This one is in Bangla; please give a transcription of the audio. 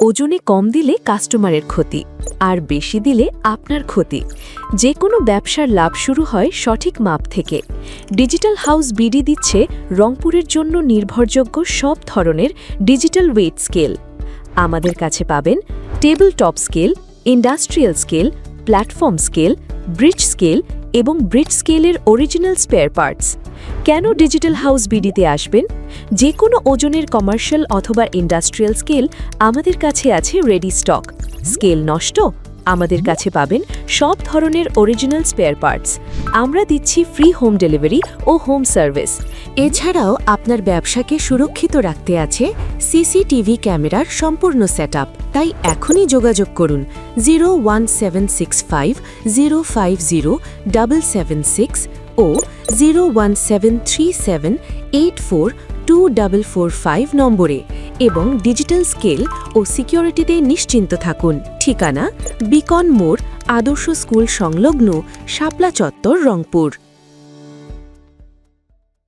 ওজনে কম দিলে কাস্টমারের ক্ষতি, আর বেশি দিলে আপনার ক্ষতি। যে কোনো ব্যবসার লাভ শুরু হয় সঠিক মাপ থেকে। ডিজিটাল হাউস বিডি দিচ্ছে রংপুরের জন্য নির্ভরযোগ্য সব ধরনের ডিজিটাল ওয়েট স্কেল। আমাদের কাছে পাবেন table top scale, industrial scale, platform scale, bridge scale এবং ব্রিজ স্কেলের অরিজিনাল স্পেয়ার পার্টস। কেন ডিজিটাল হাউস বিডিতে আসবেন? যে কোনো ওজনের কমার্শিয়াল অথবা ইন্ডাস্ট্রিয়াল স্কেল আমাদের কাছে আছে রেডি স্টক। স্কেল নষ্ট? আমাদের কাছে পাবেন সব ধরনের অরিজিনাল স্পেয়ার পার্টস। আমরা দিচ্ছি ফ্রি হোম ডেলিভারি ও হোম সার্ভিস। এছাড়াও আপনার ব্যবসাকে সুরক্ষিত রাখতে আছে সিসিটিভি ক্যামেরার সম্পূর্ণ সেটআপ। তাই এখনই যোগাযোগ করুন 01765050776 ও 01737842445 নম্বরে এবং ডিজিটাল স্কেল ও সিকিউরিটিতে নিশ্চিন্ত থাকুন। ঠিকানা বিকন মোড়, আদর্শ স্কুল সংলগ্ন, শাপলা চত্বর, রংপুর।